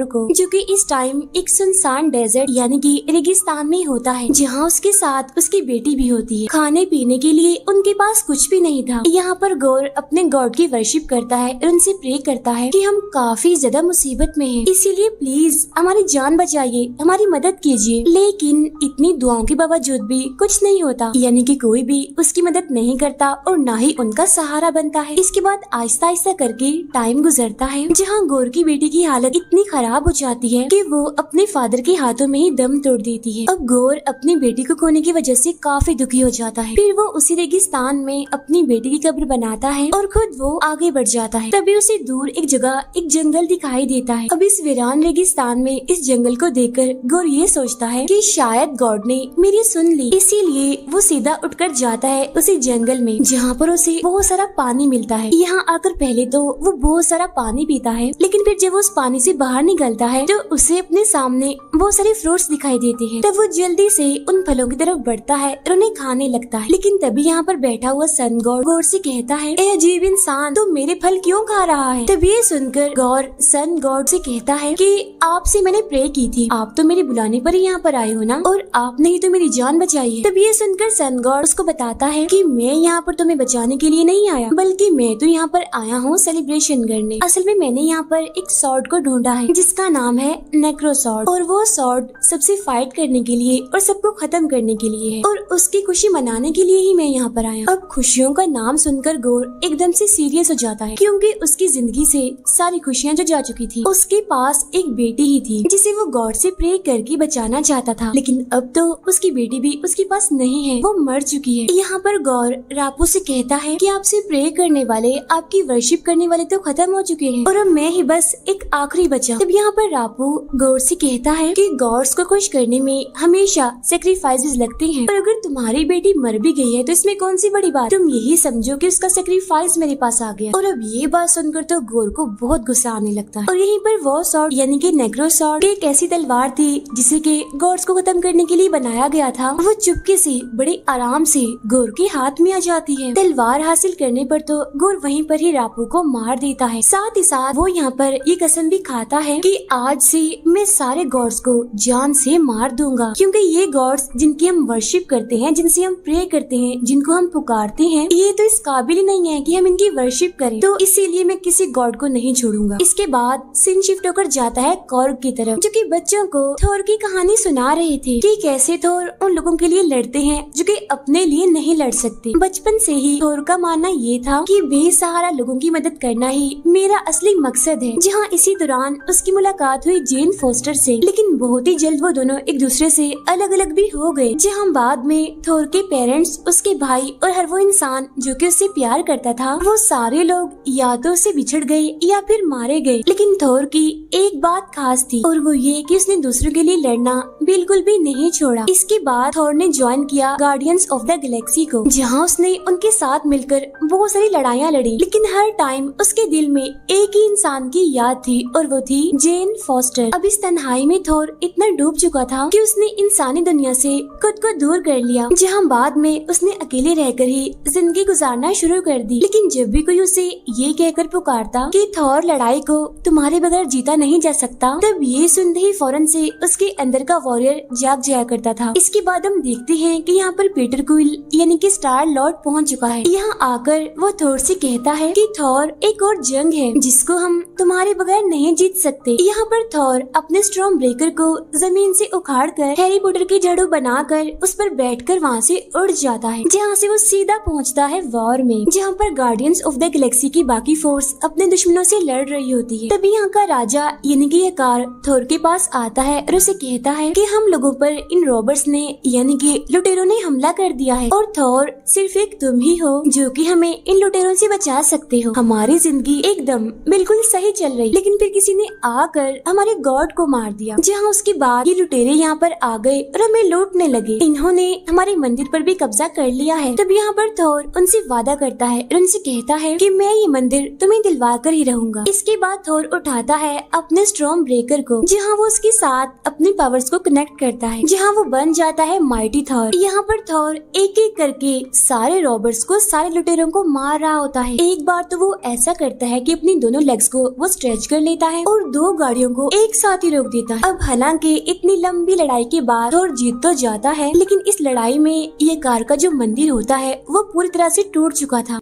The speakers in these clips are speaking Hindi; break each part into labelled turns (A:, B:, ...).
A: को, जो कि इस टाइम एक सुनसान डेजर्ट यानी कि रेगिस्तान में होता है, जहाँ उसके साथ उसकी बेटी भी होती है। खाने पीने के लिए उनके पास कुछ भी नहीं था। यहाँ पर गौर अपने गॉड की वर्शिप करता है और उनसे प्रे करता है कि हम काफी ज्यादा मुसीबत में हैं, इसीलिए प्लीज हमारी जान बचाइए, हमारी मदद कीजिए। लेकिन इतनी दुआओं के बावजूद भी कुछ नहीं होता, यानी कि कोई भी उसकी मदद नहीं करता और ना ही उनका सहारा बनता है। इसके बाद आहिस्ता आहिस्ता करके टाइम गुजरता है, जहाँ गौर की बेटी की हालत इतनी खराब हो जाती है कि वो अपने फादर के हाथों में ही दम तोड़ देती है। अब गौर अपनी बेटी को खोने की वजह से काफी दुखी हो जाता है। फिर वो उसी रेगिस्तान में अपनी बेटी की कब्र बनाता है और खुद वो आगे बढ़ जाता है। तभी उसे दूर एक जगह एक जंगल दिखाई देता है। अब इस वीरान रेगिस्तान में इस जंगल को देखकर गौर ये सोचता है कि शायद गॉड ने मेरी सुन ली, इसीलिए वो सीधा उठकर जाता है उसी जंगल में, जहाँ पर उसे बहुत सारा पानी मिलता है। यहाँ आकर पहले तो वो बहुत सारा पानी पीता है, लेकिन फिर जब वो उस पानी से बाहर निकलता है तो उसे अपने सामने बहुत सारे फ्रूट्स दिखाई देते हैं। तब वो जल्दी से उन फलों की तरफ बढ़ता है और उन्हें खाने लगता है। लेकिन तभी यहाँ पर बैठा हुआ सन गॉड गौर से कहता है, ए अजीब इंसान, तू मेरे फल क्यों खा रहा है? तभी ये सुनकर गौर सन गॉड से कहता है कि आपसे मैंने प्रे की थी, आप तो मेरे बुलाने पर ही यहाँ पर आए हो ना, और आपने ही तो मेरी जान बचाई है। तभी ये सुनकर सन गॉड उसको बताता है कि मैं यहाँ पर तुम्हें बचाने के लिए नहीं आया, बल्कि मैं तो यहाँ पर आया हूँ सेलिब्रेशन करने। असल में मैंने यहाँ पर एक सॉर्ड को ढूंढा है जिसका नाम है नेक्रो सॉर्ड, और वो सॉर्ड सबसे फाइट करने के लिए और सबको खत्म करने के लिए है, और उसकी खुशी मनाने के लिए ही मैं यहाँ पर आया। अब खुशियों का नाम सुनकर गौर एकदम से सीरियस हो जाता है, क्योंकि उसकी जिंदगी से सारी खुशियाँ जो जा चुकी थी। उसके पास एक बेटी ही थी जिसे वो गॉड से प्रे करके बचाना चाहता था, लेकिन अब तो उसकी बेटी भी उसके पास नहीं है, वो मर चुकी है। यहाँ पर गौर रापू से कहता है कि आपसे प्रे करने वाले, आपकी वर्शिप करने वाले तो खत्म हो चुके हैं और अब मैं ही बस एक आखिरी बचा। तब यहाँ पर रापू गौर से कहता है कि गॉड्स को खुश करने में हमेशा सेक्रीफाइसेस लगते हैं, और अगर तुम्हारी बेटी मर भी गई है तो इसमें कौन सी बड़ी बात, तुम यही समझो कि उसका सेक्रीफाइस मेरे पास आ गया। और अब ये बात सुनकर तो गौर को बहुत गुस्सा आने लगता है। और यहीं पर वो सॉर्ड यानी कि नेक्रो सॉर्ड एक ऐसी तलवार थी जिसे के गॉड्स को खत्म करने के लिए बनाया गया था, वो चुपके से बड़े आराम से गौर के हाथ में आ जाती है। तलवार हासिल करने पर तो गौर वहीं पर ही रापू को मार देता है। साथ ही साथ वो यहाँ पर ये कसम भी खाता है कि आज से मैं सारे गॉड्स को जान से मार दूंगा, क्योंकि ये गॉड्स जिनकी हम वर्शिप करते हैं, जिनसे हम प्रे करते हैं, जिनको हम पुकारते हैं, ये तो इस काबिल ही नहीं है कि हम इनकी वर्शिप करें, तो इसीलिए मैं किसी गॉड को नहीं छोड़ूंगा। इसके बाद सीन शिफ्ट होकर जाता है कॉर्ग की तरफ, जो कि बच्चों को थोर की कहानी सुना रहे थे कि कैसे थोर उन लोगों के लिए लड़ते हैं जो कि अपने लिए नहीं लड़ सकते। बचपन से ही थोर का मानना ये था कि बेसहारा लोगों की मदद करना ही मेरा असली मकसद है। जहाँ इसी दौरान उसकी मुलाकात हुई जेन फोस्टर से, लेकिन बहुत ही जल्द वो दोनों एक दूसरे से अलग अलग भी हो गए। जहाँ बाद में थोर के पेरेंट्स, उसके भाई और हर वो इंसान जो कि उससे प्यार करता था, वो सारे लोग या तो उससे बिछड़ गए या फिर मारे गए। लेकिन थोर की एक बात खास थी, और वो ये कि उसने दूसरों के लिए लड़ना बिल्कुल भी नहीं छोड़ा। इसके बाद थोर ने ज्वाइन किया गार्डियंस ऑफ द गैलेक्सी को, जहाँ उसने उनके साथ मिलकर बहुत सारी लड़ाइयाँ लड़ी, लेकिन हर टाइम उसके दिल में एक ही इंसान की याद थी, और वो थी जेन फोस्टर। अब इस तन्हाई में थोर इतना डूब चुका था कि उसने इंसानी दुनिया से खुद को दूर कर लिया, जहाँ बाद में उसने अकेले रहकर ही जिंदगी गुजारना शुरू कर दी। लेकिन जब भी कोई उसे ये कहकर पुकारता कि थोर लड़ाई को तुम्हारे बगैर जीता नहीं जा सकता, तब ये सुनते ही फौरन से उसके अंदर का वॉरियर जाग जाया करता था। इसके बाद हम देखते हैं कि यहाँ पर पीटर क्विल यानी कि स्टार लॉर्ड पहुँच चुका है। यहाँ आकर वो थोर से कहता है कि थोर एक और जंग है जिसको हम तुम्हारे बगैर नहीं जीत सकते। यहाँ पर थोर अपने स्टॉर्म ब्रेकर को जमीन से उखाड़कर हैरी पॉटर की झाड़ू बनाकर उस पर बैठकर वहाँ से उड़ जाता है, जहाँ से वो सीधा पहुँचता है वॉर में, जहाँ पर गार्डियंस ऑफ द गैलेक्सी की बाकी फोर्स अपने दुश्मनों से लड़ रही होती है। तभी यहाँ का राजा यानी कि यकार थोर के पास आता है और उसे कहता है कि हम लोगों पर इन रॉबर्स ने यानी कि लुटेरों ने हमला कर दिया है, और थोर सिर्फ एक तुम ही हो जो कि हमें इन लुटेरों से बचा सकते हो। हमारी जिंदगी एकदम बिल्कुल सही चल रही, लेकिन फिर किसी ने आकर हमारे गॉड को मार दिया। जहाँ उसके बाद ये लुटेरे यहाँ पर आ गए और हमें लूटने लगे। इन्होंने हमारे मंदिर पर भी कब्जा कर लिया है। तब यहाँ पर थोर उनसे वादा करता है और उनसे कहता है कि मैं ये मंदिर तुम्हें दिलवा कर ही रहूंगा। इसके बाद थोर उठाता है अपने स्टॉर्म ब्रेकर को, जहाँ वो उसके साथ अपनी पावर्स को कनेक्ट करता है, जहाँ वो बन जाता है माइटी थोर। यहाँ पर थोर एक एक करके सारे रॉबर्स को, सारे लुटेरों को मार रहा होता है। एक बार तो वो ऐसा करता है कि अपनी दोनों लेग्स को वो स्ट्रेच कर लेता है, और 2 गाड़ियों को एक साथ ही रोक देता है। अब हालांकि इतनी लंबी लड़ाई के बाद थोर जीत तो जाता है, लेकिन इस लड़ाई में ये कार का जो मंदिर होता है वो पूरी तरह से टूट चुका था।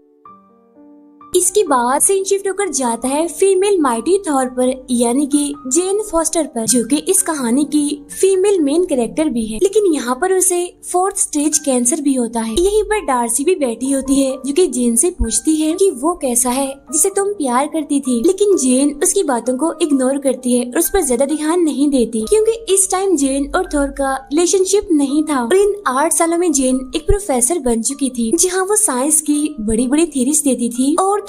A: इसके बाद सीन शिफ्ट होकर जाता है फीमेल माइटी थॉर पर, यानी कि जेन फॉस्टर पर, जो कि इस कहानी की फीमेल मेन कैरेक्टर भी है। लेकिन यहाँ पर उसे 4th स्टेज कैंसर भी होता है। यहीं पर डार्सी भी बैठी होती है, जो कि जेन से पूछती है कि वो कैसा है जिसे तुम प्यार करती थी। लेकिन जेन उसकी बातों को इग्नोर करती है और उस पर ज्यादा ध्यान नहीं देती, क्योंकि इस टाइम जेन और थॉर का रिलेशनशिप नहीं था। और इन 8 सालों में जेन एक प्रोफेसर बन चुकी थी, जहाँ वो साइंस की बड़ी बड़ी थ्योरीज देती थी और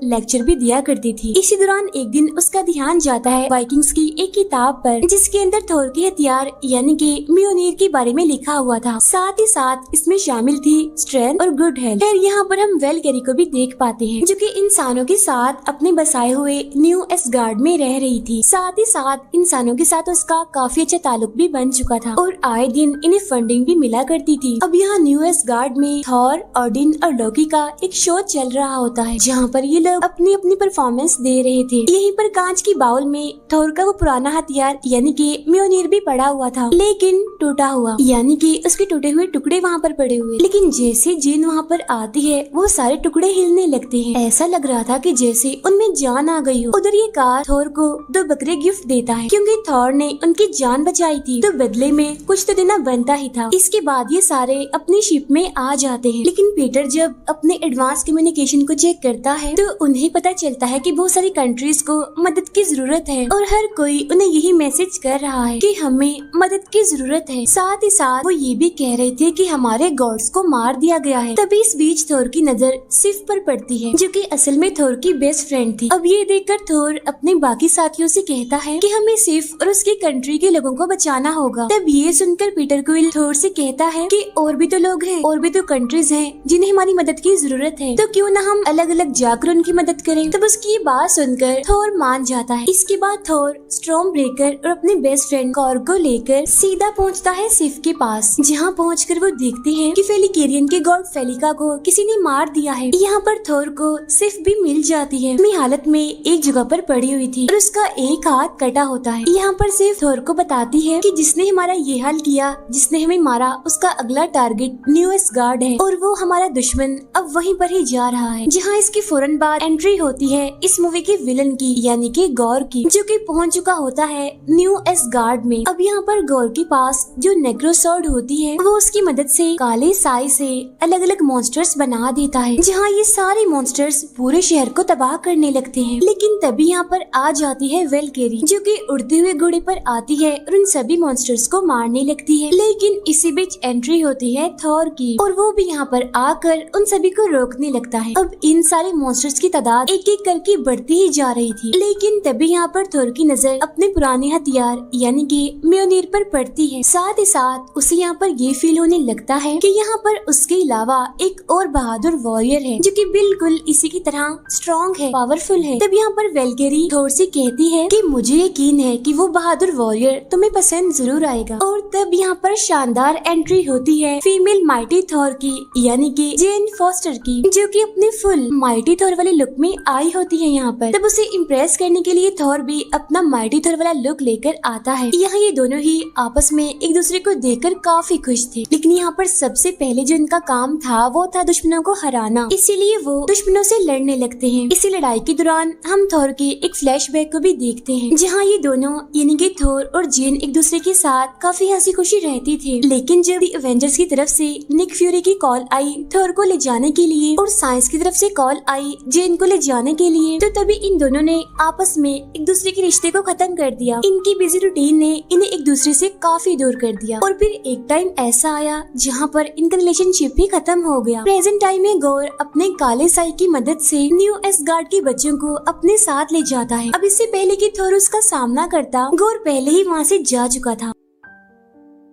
A: लेक्चर भी दिया करती थी। इसी दौरान एक दिन उसका ध्यान जाता है वाइकिंग्स की एक किताब पर, जिसके अंदर थोर के हथियार यानी कि म्योनिर के बारे में लिखा हुआ था। साथ ही साथ इसमें शामिल थी स्ट्रेंथ और गुड हेल्थ। फिर यहाँ पर हम वेलगेरी को भी देख पाते हैं, जो कि इंसानों के साथ अपने बसाए हुए न्यू एसगार्ड में रह रही थी। साथ ही साथ इंसानों के साथ उसका काफी अच्छा ताल्लुक भी बन चुका था और आए दिन इन्हें फंडिंग भी मिला करती थी। अब यहाँ न्यू एसगार्ड में थॉर, ओडिन और लोकी का एक शो चल रहा होता है, जहाँ पर ये लोग अपनी अपनी परफॉर्मेंस दे रहे थे। यहीं पर कांच की बाउल में थोर का वो पुराना हथियार यानी कि म्योनिर भी पड़ा हुआ था, लेकिन टूटा हुआ, यानी कि उसके टूटे हुए टुकड़े वहाँ पर पड़े हुए। लेकिन जैसे जेन वहाँ पर आती है वो सारे टुकड़े हिलने लगते हैं। ऐसा लग रहा था कि जैसे उनमें जान आ गई हो। उधर ये कार थोर को 2 बकरे गिफ्ट देता है, क्योंकि थोर ने उनकी जान बचाई थी, तो बदले में कुछ तो देना बनता ही था। इसके बाद ये सारे अपनी शिप में आ जाते हैं। लेकिन पीटर जब अपने एडवांस कम्युनिकेशन को चेक करता है तो उन्हें पता चलता है कि बहुत सारी कंट्रीज को मदद की जरूरत है और हर कोई उन्हें यही मैसेज कर रहा है कि हमें मदद की जरूरत है। साथ ही साथ वो ये भी कह रहे थे कि हमारे गॉड्स को मार दिया गया है। तभी इस बीच थोर की नजर सिफ पर पड़ती है, जो कि असल में थोर की बेस्ट फ्रेंड थी। अब ये देखकर थोर अपने बाकी साथियों से कहता है कि हमें सिफ और उसकी कंट्री के लोगों को बचाना होगा। तब ये सुनकर पीटर क्विल थोर से कहता है कि और भी तो लोग हैं, और भी तो कंट्रीज हैं जिन्हें हमारी मदद की जरूरत है, तो क्यों न हम अलग अलग जाकर उनकी मदद करें। तब उसकी ये बात सुनकर थोर मान जाता है। इसके बाद थोर स्टॉर्म ब्रेकर और अपने बेस्ट फ्रेंड कॉर को लेकर सीधा पहुंचता है सिफ के पास, जहां पहुंचकर वो देखते हैं कि फेलिकेरियन के गॉड फेलिका को किसी ने मार दिया है। यहाँ पर थोर को सिफ भी मिल जाती है, अपनी हालत में एक जगह पर पड़ी हुई थी और उसका एक हाथ कटा होता है। यहाँ पर सिफ थोर को बताती है कि जिसने हमारा ये हाल किया, जिसने हमें मारा, उसका अगला टारगेट न्यू एसगार्ड है और वो हमारा दुश्मन अब वहीं पर ही जा रहा है। जहाँ इसके फौरन बाद एंट्री होती है इस मूवी के विलन की, यानी कि गौर की, जो कि पहुंच चुका होता है न्यू एसगार्ड में। अब यहाँ पर गौर के पास जो नेक्रोसॉर्ड होती है वो उसकी मदद से काले साई से अलग अलग मॉन्स्टर्स बना देता है, जहाँ ये सारे मॉन्स्टर्स पूरे शहर को तबाह करने लगते हैं। लेकिन तभी यहाँ पर आ जाती है वेलकेरी, जो कि उड़ते हुए घोड़े पर आती है और उन सभी मॉन्स्टर्स को मारने लगती है। लेकिन इसी बीच एंट्री होती है थॉर की और वो भी यहाँ पर आकर उन सभी को रोकने लगता है। अब इन सारे मॉन्स्टर्स की तादाद एक एक करके बढ़ती ही जा रही थी। लेकिन तभी यहाँ पर थोर की नजर अपने पुराने हथियार यानी कि म्योनिर पर पड़ती है। साथ ही साथ उसे यहाँ पर ये फील होने लगता है कि यहाँ पर उसके अलावा एक और बहादुर वॉरियर है, जो कि बिल्कुल इसी की तरह स्ट्रॉन्ग है, पावरफुल है। तब यहाँ पर वेलकेरी थोर से कहती है कि मुझे यकीन है कि वो बहादुर वॉरियर तुम्हें पसंद जरूर आएगा। और तब यहाँ पर शानदार एंट्री होती है फीमेल माइटी थोर की, यानी कि जेन फॉस्टर की, जो कि अपने फुल माइटी थोर वाले लुक में आई होती है। यहाँ पर तब उसे इम्प्रेस करने के लिए थोर भी अपना माइटी थोर वाला लुक लेकर आता है। यहाँ ये दोनों ही आपस में एक दूसरे को देखकर काफी खुश थे। लेकिन यहाँ पर सबसे पहले जो इनका काम था वो था दुश्मनों को हराना, इसीलिए वो दुश्मनों से लड़ने लगते हैं। इसी लड़ाई के दौरान हम थोर के एक फ्लैशबैक को भी देखते हैं, जहाँ ये दोनों यानी कि थोर और जेन एक दूसरे के साथ काफी हंसी खुशी रहती थी। लेकिन जब एवेंजर्स की तरफ से निक फ्यूरी की कॉल आई थोर को ले जाने के लिए और साइंस की तरफ से कॉल आई जेन को ले जाने के लिए, तो तभी इन दोनों ने आपस में एक दूसरे के रिश्ते को खत्म कर दिया। इनकी बिजी रूटीन ने इन्हें एक दूसरे से काफी दूर कर दिया। और फिर एक टाइम ऐसा आया जहाँ पर इनका रिलेशनशिप भी खत्म हो गया। प्रेजेंट टाइम में गौर अपने काले साई की मदद से न्यू एसगार्ड के बच्चों को अपने साथ ले जाता है। अब इससे पहले कि थोर उसका सामना करता, गौर पहले ही वहाँ से जा चुका था।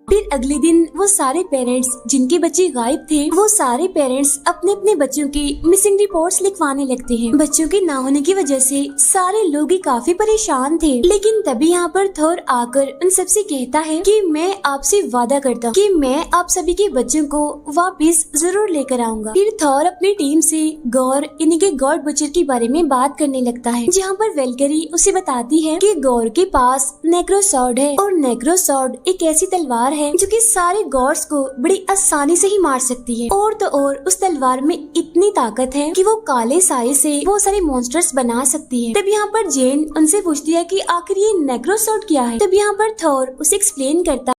A: फिर अगले दिन वो सारे पेरेंट्स जिनके बच्चे गायब थे, वो सारे पेरेंट्स अपने अपने बच्चों की मिसिंग रिपोर्ट्स लिखवाने लगते हैं। बच्चों के ना होने की वजह से सारे लोग ही काफी परेशान थे। लेकिन तभी यहाँ पर थोर आकर उन सबसे कहता है कि मैं आपसे वादा करता हूँ कि मैं आप सभी के बच्चों को वापस जरूर लेकर आऊंगा। फिर थोर अपनी टीम से गौर यानी कि गॉड बचर के बारे में बात करने लगता है, जहाँ पर वेलकरी उसे बताती है कि गौर के पास नेक्रोसॉर्ड है और नेक्रोसॉर्ड एक ऐसी तलवार है जो कि सारे गॉड्स को बड़ी आसानी से ही मार सकती है। और तो और उस तलवार में इतनी ताकत है कि वो काले साये से बहुत सारे मॉन्स्टर्स बना सकती है। तब यहाँ पर जेन उनसे पूछती है कि आखिर ये नेक्रोसॉर्ड क्या है। तब यहाँ पर थोर उसे एक्सप्लेन करता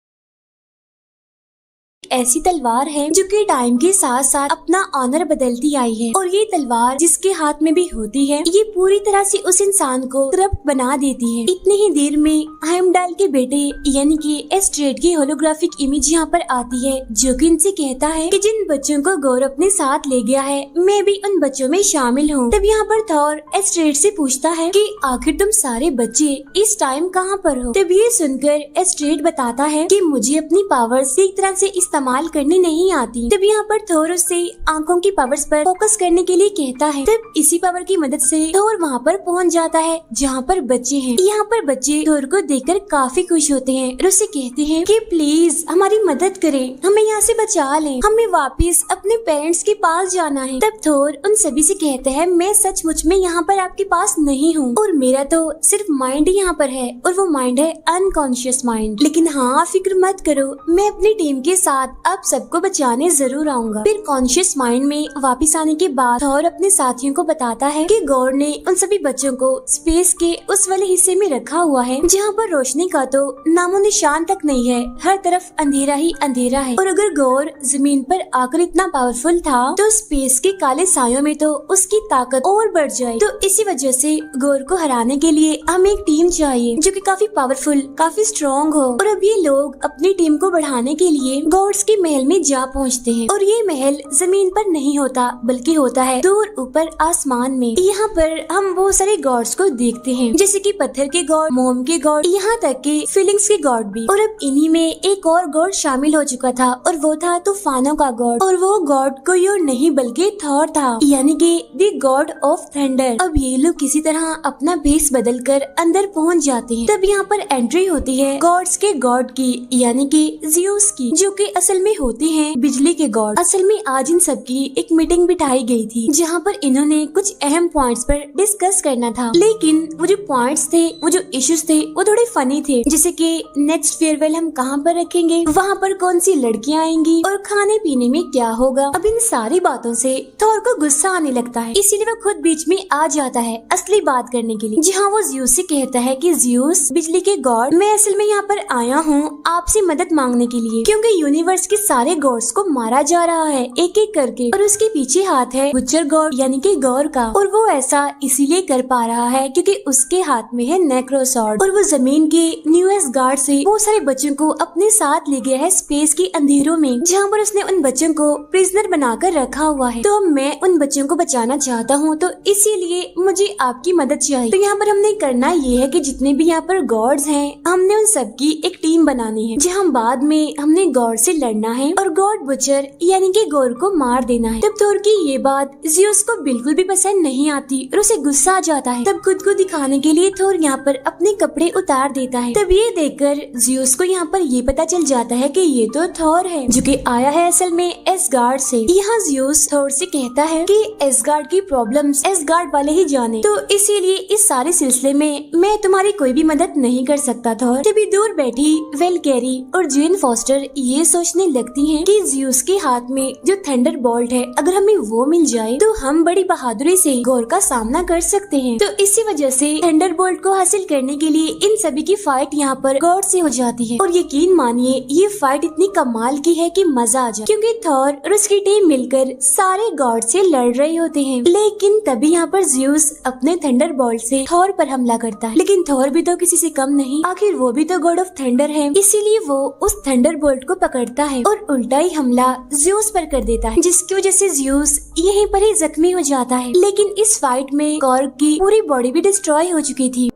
A: ऐसी तलवार है जो कि टाइम के साथ साथ अपना ऑनर बदलती आई है, और ये तलवार जिसके हाथ में भी होती है ये पूरी तरह से उस इंसान को करप्ट बना देती है। इतनी ही देर में हेमडाल के बेटे यानी कि एस्ट्रेड की होलोग्राफिक इमेज यहाँ पर आती है, जो कि इनसे कहता है कि जिन बच्चों को गौर अपने साथ ले गया है मैं भी उन बच्चों में शामिल हूँ। तब यहाँ पर थोर एस्ट्रेड से पूछता है कि आखिर तुम सारे बच्चे इस टाइम कहाँ पर हो। तब ये सुनकर एस्ट्रेड बताता है कि मुझे अपनी पावर्स एक तरह से इस्तेमाल करनी नहीं आती। तब यहाँ पर थोर उससे आंखों की पावर्स पर फोकस करने के लिए कहता है। तब इसी पावर की मदद से थोर वहाँ पर पहुँच जाता है जहाँ पर बच्चे हैं। यहाँ पर बच्चे थोर को देखकर काफी खुश होते हैं और उससे कहते हैं कि प्लीज हमारी मदद करें, हमें यहाँ से बचा लें, हमें वापस अपने पेरेंट्स के पास जाना है। तब थोर उन सभी से कहते हैं मैं सचमुच में यहाँ पर आपके पास नहीं हूँ और मेरा तो सिर्फ माइंड ही यहाँ पर है, और वो माइंड है अनकॉन्शियस माइंड। लेकिन हाँ फिक्र मत करो, मैं अपनी टीम के साथ अब सबको बचाने जरूर आऊंगा। फिर कॉन्शियस माइंड में वापस आने के बाद थोर अपने साथियों को बताता है कि गौर ने उन सभी बच्चों को स्पेस के उस वाले हिस्से में रखा हुआ है जहाँ पर रोशनी का तो नामो निशान तक नहीं है, हर तरफ अंधेरा ही अंधेरा है। और अगर गौर जमीन पर आकर इतना पावरफुल था तो स्पेस के काले सायों में तो उसकी ताकत और बढ़ जाए। तो इसी वजह से गौर को हराने के लिए हमें एक टीम चाहिए जो कि काफी पावरफुल, काफी स्ट्रॉन्ग हो। और अब ये लोग अपनी टीम को बढ़ाने के लिए गॉड्स के महल में जा पहुंचते हैं, और ये महल जमीन पर नहीं होता बल्कि होता है दूर ऊपर आसमान में। यहाँ पर हम बहुत सारे गॉड्स को देखते हैं, जैसे कि पत्थर के गॉड, मोम के गॉड, यहाँ तक कि फीलिंग्स के गॉड भी। और अब इन्हीं में एक और गॉड शामिल हो चुका था और वो था तूफानों का गॉड, और वो गॉड कोई और नहीं बल्कि थॉर था, यानी कि द गॉड ऑफ थंडर। अब ये लोग किसी तरह अपना भेस बदल कर अंदर पहुँच जाते हैं। तब यहाँ पर एंट्री होती है गॉड्स के गॉड की, यानी कि ज़्यूस की, जो कि असल में होते हैं बिजली के गॉड। असल में आज इन सब की एक मीटिंग बिठाई गई थी जहाँ पर इन्होंने कुछ अहम पॉइंट्स पर डिस्कस करना था, लेकिन वो जो पॉइंट्स थे, वो जो इश्यूज थे वो थोड़े फनी थे, जैसे कि नेक्स्ट फेयरवेल हम कहाँ पर रखेंगे, वहाँ पर कौन सी लड़कियाँ आएंगी और खाने पीने में क्या होगा। अब इन सारी बातों से थोर को गुस्सा आने लगता है, इसीलिए वो खुद बीच में आ जाता है असली बात करने के लिए, जहाँ वो ज़्यूस से कहता है कि ज़्यूस बिजली के गॉड, मैं असल में यहाँ पर आया हूँ आपसे मदद मांगने के लिए, क्योंकि यूनिवर्स के सारे गॉड्स को मारा जा रहा है एक एक करके, और उसके पीछे हाथ है बुचर गॉड यानी कि गौर का, और वो ऐसा इसीलिए कर पा रहा है क्योंकि उसके हाथ में है नेक्रोसॉर्ड, और वो जमीन के न्यूएस्ट गार्ड से बहुत सारे बच्चों को अपने साथ ले गया है स्पेस के अंधेरों में, जहाँ पर उसने उन बच्चों को प्रिजनर बनाकर रखा हुआ है। तो मैं उन बच्चों को बचाना चाहता हूँ, तो इसीलिए मुझे आपकी मदद चाहिए। तो यहाँ पर हमने करना ये है कि जितने भी यहाँ पर गॉड्स हैं हमने उन सबकी एक टीम बनानी है, जहाँ बाद में हमने गॉड से लड़ना है और गॉड बुचर यानी कि गौर को मार देना है। तब थोर की ये बात ज़्यूस को बिल्कुल भी पसंद नहीं आती और उसे गुस्सा आ जाता है। तब खुद को दिखाने के लिए थोर यहाँ पर अपने कपड़े उतार देता है। तब ये देखकर ज़्यूस को यहाँ पर ये पता चल जाता है कि ये तो थोर है जो कि आया है असल में एसगार्ड से। यहाँ ज़्यूस थोर से कहता है कि एसगार्ड की प्रॉब्लम्स एसगार्ड वाले ही जाने, तो इसीलिए इस सारे सिलसिले में मैं तुम्हारी कोई भी मदद नहीं कर सकता थोर। तभी दूर बैठी वेलकैरी और जेन फॉस्टर ये सोचने लगती हैं कि ज़्यूस के हाथ में जो थंडर बोल्ट है, अगर हमें वो मिल जाए तो हम बड़ी बहादुरी से गौर का सामना कर सकते हैं। तो इसी वजह से थंडर बोल्ट को हासिल करने के लिए इन सभी की फाइट यहाँ पर गॉड से हो जाती है, और यकीन मानिए ये फाइट इतनी कमाल की है कि मजा आ जाए, क्योंकि थॉर और उसकी टीम मिलकर सारे गॉड से लड़ रहे होते हैं। लेकिन तभी यहाँ पर ज़्यूस अपने थंडर बोल्ट से थॉर पर हमला करता है, लेकिन थॉर भी तो किसी से कम नहीं, आखिर वो भी तो गॉड ऑफ थंडर है, इसीलिए वो उस थंडर बोल्ट को पकड़ता है और उल्टा ही हमला ज़्यूस पर कर देता है, जिसकी वजह से ज़्यूस यहीं पर ही जख्मी हो जाता है। लेकिन इस फाइट में कॉर्ग की पूरी बॉडी भी डिस्ट्रॉय हो चुकी थी।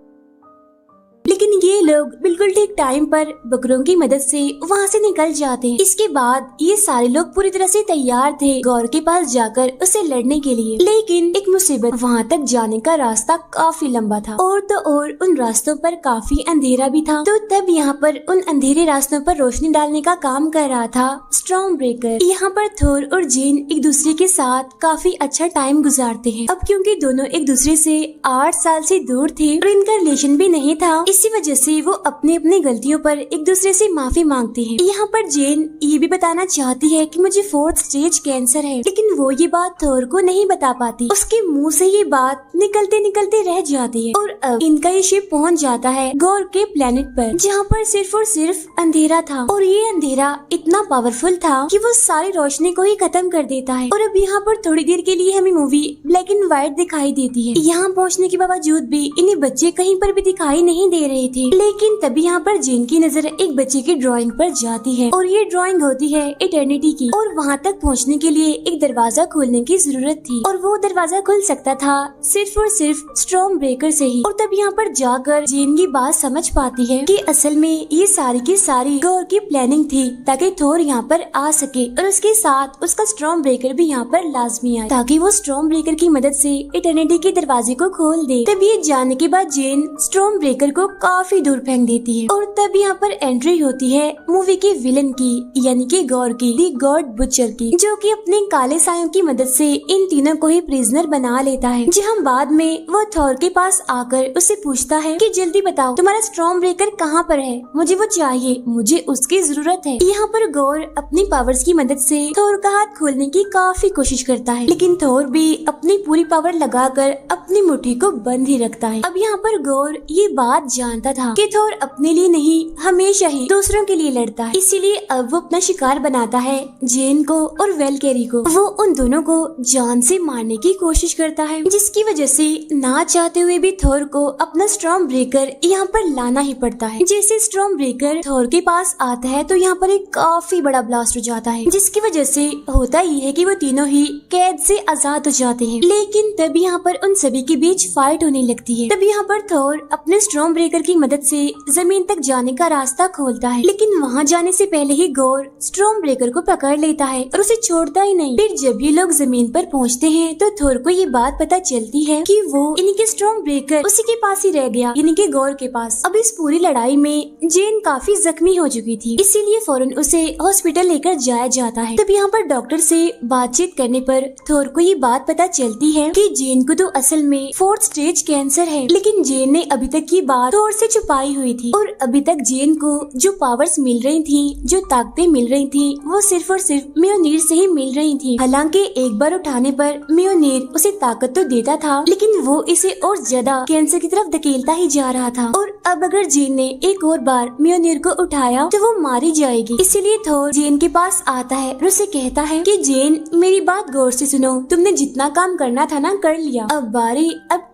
A: लेकिन ये लोग बिल्कुल ठीक टाइम पर बकरों की मदद से वहाँ से निकल जाते हैं। इसके बाद ये सारे लोग पूरी तरह से तैयार थे गौर के पास जाकर उसे लड़ने के लिए, लेकिन एक मुसीबत, वहाँ तक जाने का रास्ता काफी लंबा था और तो और उन रास्तों पर काफी अंधेरा भी था। तो तब यहाँ पर उन अंधेरे रास्तों पर रोशनी डालने का काम कर रहा था स्टॉर्म ब्रेकर। यहाँ पर थोर और जेन एक दूसरे के साथ काफी अच्छा टाइम गुजारते हैं। अब क्योंकि दोनों एक दूसरे से 8 साल से दूर थे और इनका रिलेशन भी नहीं था, इसी वजह से वो अपनी अपनी गलतियों पर एक दूसरे से माफी मांगते हैं। यहाँ पर जेन ये भी बताना चाहती है कि मुझे 4th स्टेज कैंसर है, लेकिन वो ये बात थोर को नहीं बता पाती। उसके मुंह से ये बात निकलते निकलते रह जाती है और अब इनका ये शिप पहुँच जाता है गौर के प्लेनेट पर, जहाँ पर सिर्फ और सिर्फ अंधेरा था और ये अंधेरा इतना पावरफुल था कि वो सारी रोशनी को ही खत्म कर देता है। और अब यहाँ पर थोड़ी देर के लिए हमें मूवी ब्लैक एंड व्हाइट दिखाई देती है। यहाँ पहुँचने के बावजूद भी इन्हें बच्चे कहीं पर भी दिखाई नहीं दे रहे थे, लेकिन तभी यहाँ पर जेन की नजर एक बच्चे की ड्राइंग पर जाती है और ये ड्राइंग होती है इटर्निटी की। और वहाँ तक पहुँचने के लिए एक दरवाजा खोलने की जरूरत थी और वो दरवाजा खुल सकता था सिर्फ और सिर्फ स्टॉर्म ब्रेकर से ही। और तब यहाँ पर जाकर जेन की बात समझ पाती है कि असल में ये सारी की सारी गौर की प्लानिंग थी ताकि थोर यहाँ पर आ सके और उसके साथ उसका स्टॉर्म ब्रेकर भी यहाँ पर लाजमी आए, ताकि वो स्टॉर्म ब्रेकर की मदद से इटर्निटी के दरवाजे को खोल दे। तब ये जानने के बाद जेन स्टॉर्म ब्रेकर को काफी दूर फेंक देती है और तब यहाँ पर एंट्री होती है मूवी के विलन की, यानी कि गौर की, दी गॉड बुचर की, जो कि अपने काले सायों की मदद से इन तीनों को ही प्रिजनर बना लेता है। जहाँ बाद में वो थोर के पास आकर उससे पूछता है कि जल्दी बताओ तुम्हारा स्टॉर्म ब्रेकर कहाँ पर है, मुझे वो चाहिए, मुझे उसकी जरूरत है। यहाँ पर गौर अपनी पावर्स की मदद से थोर का हाथ खोलने की काफी कोशिश करता है, लेकिन थोर भी अपनी पूरी पावर लगाकर अपनी मुट्ठी को बंद ही रखता है। अब यहाँ पर गौर ये बात जानता था कि थोर अपने लिए नहीं हमेशा ही दूसरों के लिए लड़ता है, इसीलिए अब वो अपना शिकार बनाता है जेन को और वेलकेरी को। वो उन दोनों को जान से मारने की कोशिश करता है, जिसकी वजह से ना चाहते हुए भी थोर को अपना स्टॉर्म ब्रेकर यहाँ पर लाना ही पड़ता है। जैसे स्टॉर्म ब्रेकर थोर के पास आता है तो यहाँ पर एक काफी बड़ा ब्लास्ट हो जाता है, जिसकी वजह से होता ये है कि वो तीनों ही कैद से आजाद हो जाते हैं। लेकिन तब यहाँ पर उन सभी के बीच फाइट होने लगती है। तब यहाँ पर थोर अपने स्टॉर्म ब्रेकर की मदद से जमीन तक जाने का रास्ता खोलता है, लेकिन वहाँ जाने से पहले ही गौर स्टॉर्म ब्रेकर को पकड़ लेता है और उसे छोड़ता ही नहीं। फिर जब ये लोग जमीन पर पहुँचते हैं तो थोर को ये बात पता चलती है कि वो इनके स्टॉर्म ब्रेकर उसी के पास ही रह गया, यानी कि गौर के पास। अब इस पूरी लड़ाई में जेन काफी जख्मी हो चुकी थी, इसीलिए फौरन उसे हॉस्पिटल लेकर जाया जाता है। तब यहाँ पर डॉक्टर से बातचीत करने पर थोर को ये बात पता चलती है कि जेन को तो असल में 4th स्टेज कैंसर है, लेकिन जेन ने अभी तक ये बात थोर से छुपाई हुई थी और अभी तक जेन को जो पावर्स मिल रही थी, जो ताकतें मिल रही थी, वो सिर्फ और सिर्फ म्योनीर से ही मिल रही थी। हालांकि एक बार उठाने पर म्योनीर उसे ताकत तो देता था, लेकिन वो इसे और ज्यादा कैंसर की तरफ धकेलता ही जा रहा था। और अब अगर जेन ने एक और बार म्योनीर को उठाया तो वो मारी जाएगी, इसीलिए थोर जेन के पास आता है और उसे कहता है कि जेन मेरी बात गौर से सुनो, तुमने जितना काम करना था ना कर लिया, अब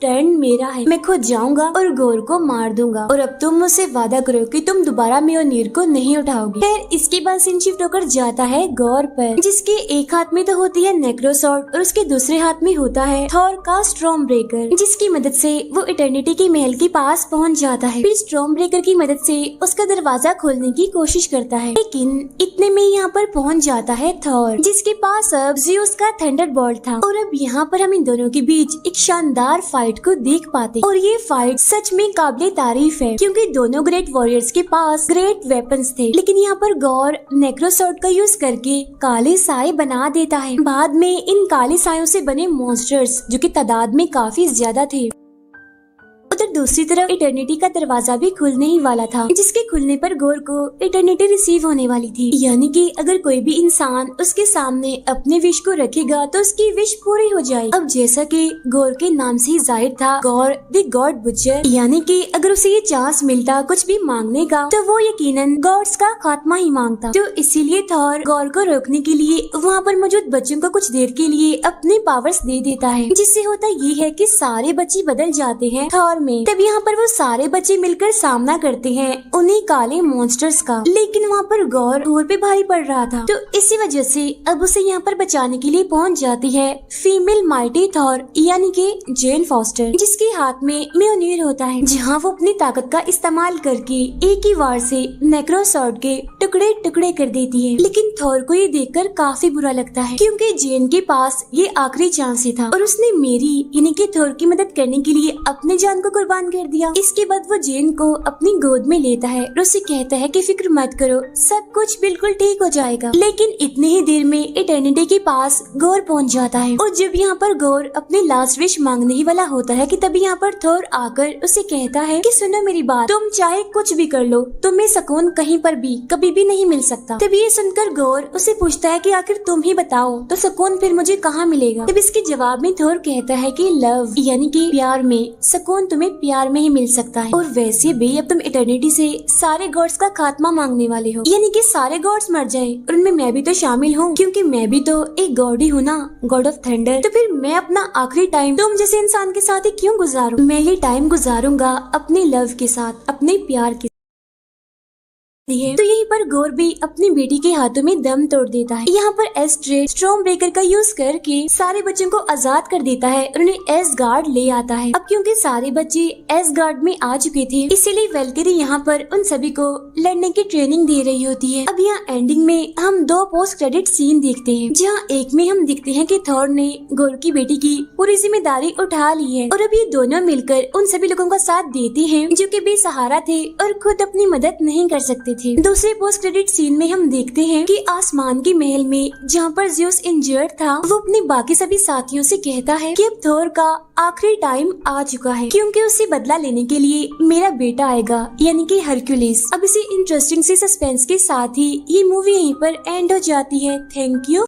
A: टर्न मेरा है, मैं खुद जाऊंगा और गौर को मार दूंगा और अब तुम मुझसे वादा करो कि तुम दोबारा म्योनीर को नहीं उठाओगे। फिर इसके बाद सीन शिफ्ट होकर जाता है गौर पर, जिसके एक हाथ में तो होती है नेक्रोसॉर्ड और उसके दूसरे हाथ में होता है थोर का स्टॉर्म ब्रेकर, जिसकी मदद से वो इटर्निटी के महल के पास पहुंच जाता है। फिर स्टॉर्म ब्रेकर की मदद से उसका दरवाजा खोलने की कोशिश करता है, लेकिन इतने में यहाँ पर पहुंच जाता है थोर, जिसके पास अब ज़्यूस का थंडरबोल्ट था। और अब यहाँ पर हम इन दोनों के बीच एक शानदार फाइट को देख पाते और ये फाइट सच में काबिले तारीफ है, क्योंकि दोनों ग्रेट वॉरियर्स के पास ग्रेट वेपन्स थे। लेकिन यहाँ पर गौर नेक्रोसॉर्ड का यूज करके काले साए बना देता है। बाद में इन काले सायों से बने मॉन्स्टर्स, जो कि तादाद में काफी ज्यादा थे। उधर दूसरी तरफ इटर्निटी का दरवाजा भी खुलने ही वाला था, जिसके खुलने पर गौर को इटर्निटी रिसीव होने वाली थी, यानी कि अगर कोई भी इंसान उसके सामने अपने विश को रखेगा तो उसकी विश पूरी हो जाएगी। अब जैसा कि गौर के नाम से ही जाहिर था, गौर द गॉड बुचर, यानी कि अगर उसे ये चांस मिलता कुछ भी मांगने का तो वो यकीनन गॉड्स का खात्मा ही मांगता। तो इसीलिए थोर गौर को रोकने के लिए वहाँ पर मौजूद बच्चों को कुछ देर के लिए अपने पावर्स दे देता है, जिससे होता ये है कि सारे बच्चे बदल जाते हैं थोर में। हैं। तब यहाँ पर वो सारे बच्चे मिलकर सामना करते हैं उन्हीं काले मॉन्स्टर्स का, लेकिन वहाँ पर गौर थोर पे भारी पड़ रहा था, तो इसी वजह से अब उसे यहाँ पर बचाने के लिए पहुँच जाती है फीमेल माइटी थॉर यानी कि जेन फॉस्टर, जिसके हाथ में म्योनिर होता है, जहाँ वो अपनी ताकत का इस्तेमाल करके एक ही वार से नेक्रोसॉर्ड के टुकड़े टुकड़े कर देती है। लेकिन थॉर को ये देखकर काफी बुरा लगता है, क्योंकि जेन के पास ये आखिरी चांस ही था और उसने मेरी यानी कि थॉर की मदद करने के लिए अपने जान को कुर्बान कर दिया। इसके बाद वो जेन को अपनी गोद में लेता है और उसे कहता है कि फिक्र मत करो, सब कुछ बिल्कुल ठीक हो जाएगा। लेकिन इतनी ही देर में इटर्निटी के पास गौर पहुंच जाता है और जब यहाँ पर गौर अपनी लास्ट विश मांगने ही वाला होता है कि तभी यहाँ पर थॉर आकर उसे कहता है कि सुनो मेरी बात, तुम चाहे कुछ भी कर लो, तुम्हें सुकून कहीं पर भी कभी भी नहीं मिल सकता। तब ये सुनकर गौर उसे पूछता है कि आखिर तुम ही बताओ तो सुकून फिर मुझे कहाँ मिलेगा। तब इसके जवाब में थॉर कहता है कि लव यानी कि प्यार में सुकून तुम्हें प्यार में ही मिल सकता है, और वैसे भी अब तुम इटर्निटी से सारे गॉड्स का खात्मा मांगने वाले हो, यानी कि सारे गॉड्स मर जाए और उनमें मैं भी तो शामिल हूँ, क्योंकि मैं भी तो एक गॉड ही हूँ ना, गॉड ऑफ थंडर। तो फिर मैं अपना आखिरी टाइम तुम जैसे इंसान के साथ ही क्यों गुजारूं? मैं ये टाइम गुजारूंगा अपने लव के साथ, अपने प्यार के। तो यहीं पर गौर भी अपनी बेटी के हाथों में दम तोड़ देता है। यहाँ पर एस्ट्रेड स्टॉर्म ब्रेकर का यूज करके सारे बच्चों को आजाद कर देता है और उन्हें एसगार्ड ले आता है। अब क्योंकि सारे बच्चे एसगार्ड में आ चुके थे, इसीलिए वेल्किरी यहाँ पर उन सभी को लड़ने की ट्रेनिंग दे रही होती है। अब यहाँ एंडिंग में हम 2 पोस्ट क्रेडिट सीन देखते हैं, जहाँ एक में हम देखते हैं कि थॉर ने गौर की बेटी की पूरी जिम्मेदारी उठा ली है और अब ये दोनों मिलकर उन सभी लोगों का साथ देते हैं जो कि बेसहारा थे और खुद अपनी मदद नहीं कर सकते थे। दूसरे पोस्ट क्रेडिट सीन में हम देखते हैं कि आसमान के महल में जहाँ पर ज़्यूस इंजर्ड था, वो अपने बाकी सभी साथियों से कहता है कि अब थॉर का आखिरी टाइम आ चुका है, क्योंकि उससे बदला लेने के लिए मेरा बेटा आएगा यानी कि हरक्यूलिस। अब इसी इंटरेस्टिंग सी सस्पेंस के साथ ही ये मूवी यहीं पर एंड हो जाती है। Thank you.